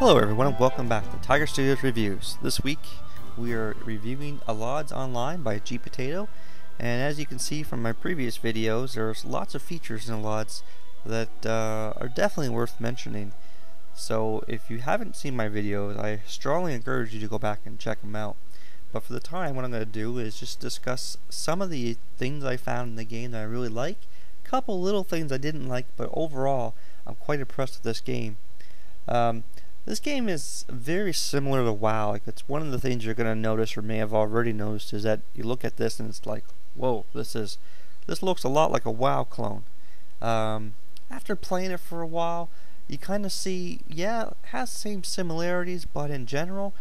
Hello everyone and welcome back to Tiger Studios Reviews. This week we are reviewing Allods Online by gPotato, and as you can see from my previous videos, there's lots of features in Allods that are definitely worth mentioning. So if you haven't seen my videos, I strongly encourage you to go back and check them out. But for the time, what I'm going to do is just discuss some of the things I found in the game that I really like, a couple little things I didn't like, but overall I'm quite impressed with this game. This game is very similar to WoW. Like, it's one of the things you're going to notice, or may have already noticed, is that you look at this and it's like, whoa, this looks a lot like a WoW clone. After playing it for a while, you kind of see, yeah, it has the same similarities, but in general,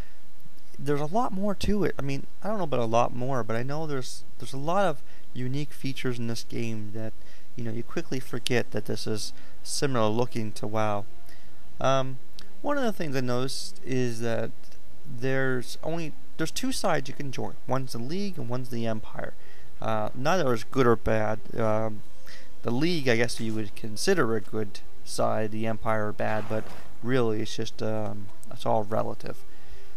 there's a lot more to it. I mean, I don't know about a lot more, but I know there's a lot of unique features in this game that, you know, you quickly forget that this is similar looking to WoW. One of the things I noticed is that there's two sides you can join. One's the League and one's the Empire. Neither is good or bad. The League, I guess you would consider a good side, the Empire bad, but really it's just it's all relative.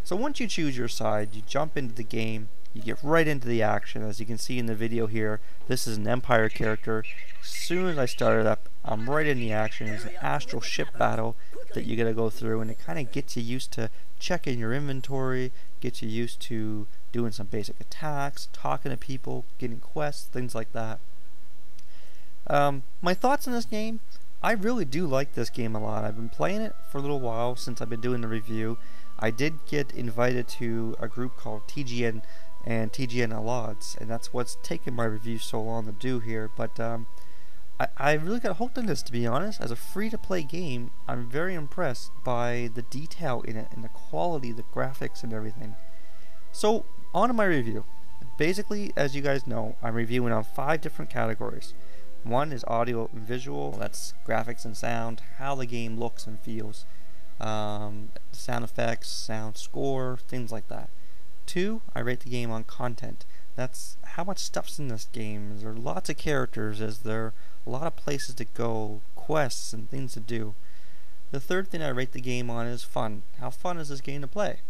So once you choose your side, you jump into the game, you get right into the action. As you can see in the video here, this is an Empire character. As soon as I started up, I'm right in the action. It's an astral ship battle that you gotta go through, and it kind of gets you used to checking your inventory, gets you used to doing some basic attacks, talking to people, getting quests, things like that. My thoughts on this game: I really do like this game a lot. I've been playing it for a little while since I've been doing the review. I did get invited to a group called TGN and TGN Allods, and that's what's taken my review so long to do here. But I really got hooked on this, to be honest. As a free-to-play game, I'm very impressed by the detail in it and the quality, the graphics and everything. So, on to my review. Basically, as you guys know, I'm reviewing on 5 different categories. One is audio and visual, that's graphics and sound, how the game looks and feels, sound effects, sound score, things like that. 2, I rate the game on content. That's how much stuff's in this game. Is there lots of characters? Is there a lot of places to go, quests and things to do? The 3rd thing I rate the game on is fun. How fun is this game to play?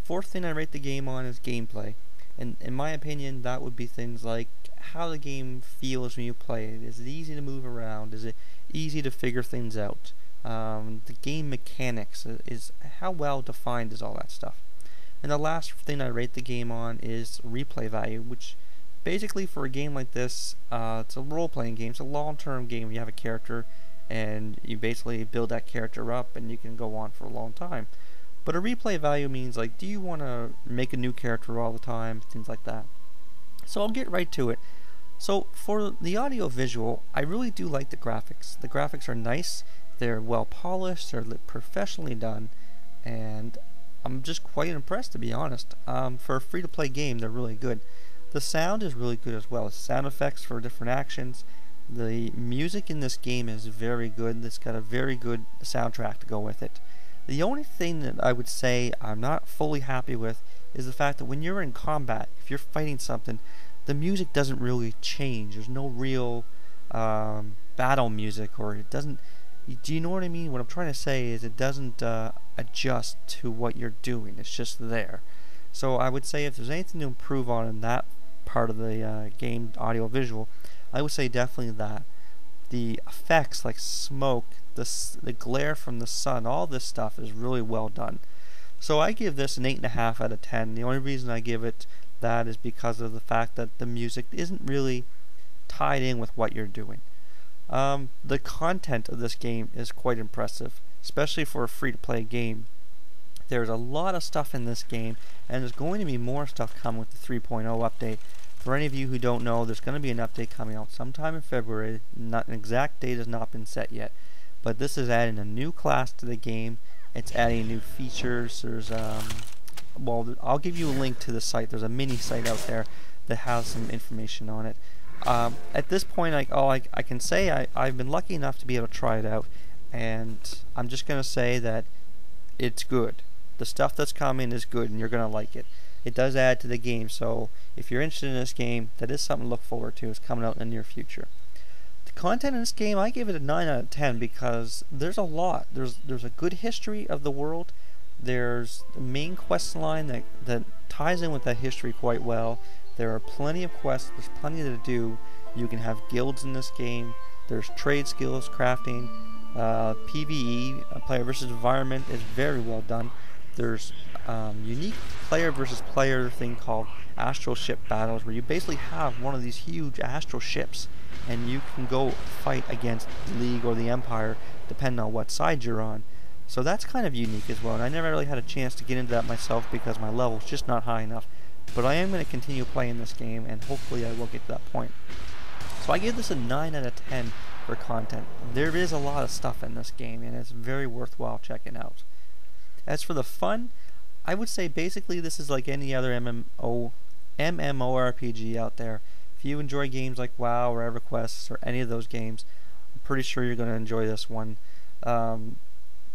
4th thing I rate the game on is gameplay. And in my opinion, that would be things like how the game feels when you play it. Is it easy to move around? Is it easy to figure things out? The game mechanics, is how well defined is all that stuff. And the last thing I rate the game on is replay value, which basically for a game like this, it's a role-playing game. It's a long-term game where you have a character and you basically build that character up and you can go on for a long time. But a replay value means, like, do you want to make a new character all the time, things like that. So I'll get right to it. So for the audio visual, I really do like the graphics. The graphics are nice, they're well polished, they're professionally done, and I'm just quite impressed, to be honest. For a free-to-play game, they're really good. The sound is really good as well. Sound effects for different actions. The music in this game is very good. It's got a very good soundtrack to go with it. The only thing that I would say I'm not fully happy with is the fact that when you're in combat, if you're fighting something, the music doesn't really change. There's no real battle music, or it doesn't... Do you know what I mean? What I'm trying to say is it doesn't adjust to what you're doing. It's just there. So I would say if there's anything to improve on in that part of the game, audio visual, I would say definitely that. The effects like smoke, the glare from the sun, all this stuff is really well done. So I give this an 8.5 out of 10. The only reason I give it that is because of the fact that the music isn't really tied in with what you're doing. The content of this game is quite impressive, especially for a free-to-play game. There's a lot of stuff in this game, and there's going to be more stuff coming with the 3.0 update. For any of you who don't know, there's going to be an update coming out sometime in February. Not an exact date has not been set yet, but this is adding a new class to the game. It's adding new features. There's well, I'll give you a link to the site. There's a mini site out there that has some information on it. At this point, all I can say, I've been lucky enough to be able to try it out, and I'm just going to say that it's good. The stuff that's coming is good, and you're going to like it. It does add to the game, so if you're interested in this game, that is something to look forward to. It's coming out in the near future. The content in this game, I give it a 9 out of 10 because there's a lot. There's a good history of the world. There's the main quest line that ties in with that history quite well. There are plenty of quests. There's plenty to do. You can have guilds in this game. There's trade skills, crafting, PvE, player versus environment is very well done. There's unique player versus player thing called astral ship battles, where you basically have one of these huge astral ships and you can go fight against the League or the Empire depending on what side you're on. So that's kind of unique as well, and I never really had a chance to get into that myself because my level's just not high enough. But I am going to continue playing this game, and hopefully I will get to that point. So I give this a 9 out of 10 for content. There is a lot of stuff in this game, and it's very worthwhile checking out. As for the fun, I would say basically this is like any other MMORPG out there. If you enjoy games like WoW or EverQuest or any of those games, I'm pretty sure you're going to enjoy this one.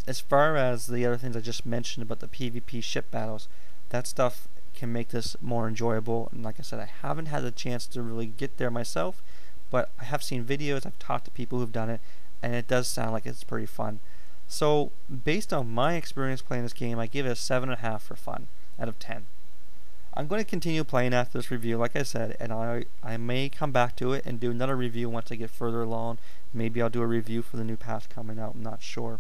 As far as the other things I just mentioned about the PvP ship battles, that stuff can make this more enjoyable. And like I said, I haven't had the chance to really get there myself, but I have seen videos, I've talked to people who've done it, and it does sound like it's pretty fun. So based on my experience playing this game, I give it a 7.5 for fun out of 10. I'm going to continue playing after this review, like I said, and I may come back to it and do another review once I get further along. Maybe I'll do a review for the new patch coming out, I'm not sure.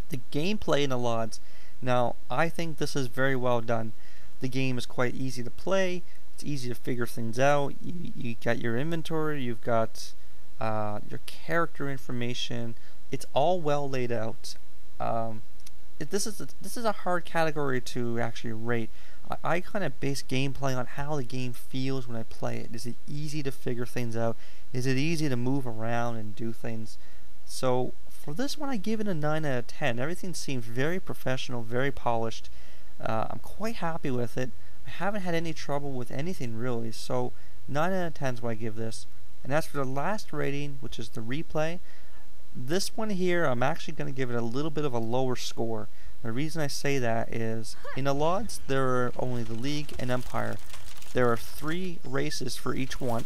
The gameplay in Allods, now I think this is very well done. The game is quite easy to play, it's easy to figure things out. You got your inventory, you've got your character information, it's all well laid out. This is a hard category to actually rate. I kind of base gameplay on how the game feels when I play it. Is it easy to figure things out? Is it easy to move around and do things? So for this one, I give it a 9 out of 10. Everything seems very professional, very polished. I'm quite happy with it. I haven't had any trouble with anything really, so 9 out of 10 is what I give this. And as for the last rating, which is the replay, this one here, I'm actually going to give it a little bit of a lower score. The reason I say that is, in Allods, there are only the League and Empire. There are 3 races for each one,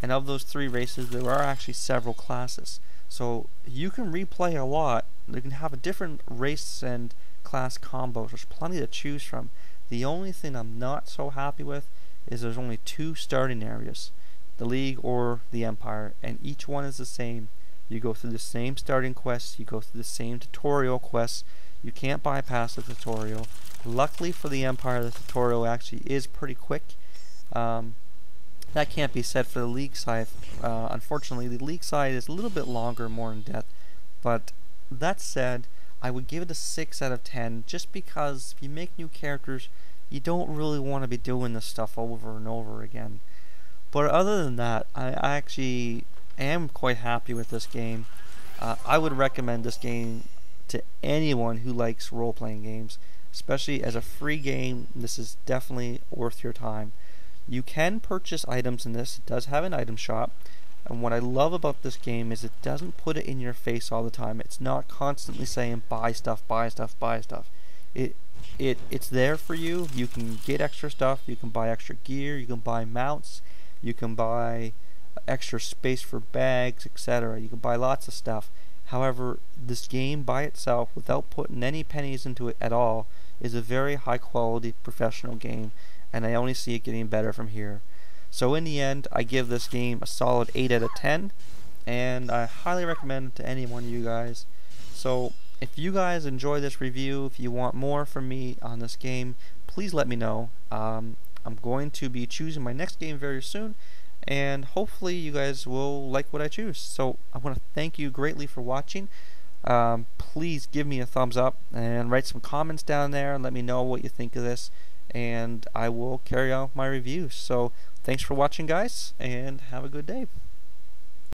and of those 3 races, there are actually several classes. So you can replay a lot. You can have a different race and class combos. There's plenty to choose from. The only thing I'm not so happy with is there's only 2 starting areas, the League or the Empire, and each one is the same. You go through the same starting quests, you go through the same tutorial quests. You can't bypass the tutorial. Luckily for the Empire, the tutorial actually is pretty quick. That can't be said for the League side. Unfortunately, the League side is a little bit longer, more in depth. But that said, I would give it a 6 out of 10 just because if you make new characters, you don't really want to be doing this stuff over and over again. But other than that, I actually am quite happy with this game. I would recommend this game to anyone who likes role-playing games, especially as a free game. This is definitely worth your time. You can purchase items in this. It does have an item shop, and what I love about this game is it doesn't put it in your face all the time. It's not constantly saying buy stuff, buy stuff, buy stuff. It's there for you. You can get extra stuff, you can buy extra gear, you can buy mounts, you can buy extra space for bags, etc. You can buy lots of stuff. However, this game by itself, without putting any pennies into it at all, is a very high quality professional game, and I only see it getting better from here. So in the end, I give this game a solid 8 out of 10, and I highly recommend it to any one of you guys. So if you guys enjoy this review, if you want more from me on this game, please let me know. I'm going to be choosing my next game very soon, and hopefully you guys will like what I choose. So I want to thank you greatly for watching. Please give me a thumbs up and write some comments down there and let me know what you think of this, and I will carry out my reviews. So thanks for watching, guys, and have a good day.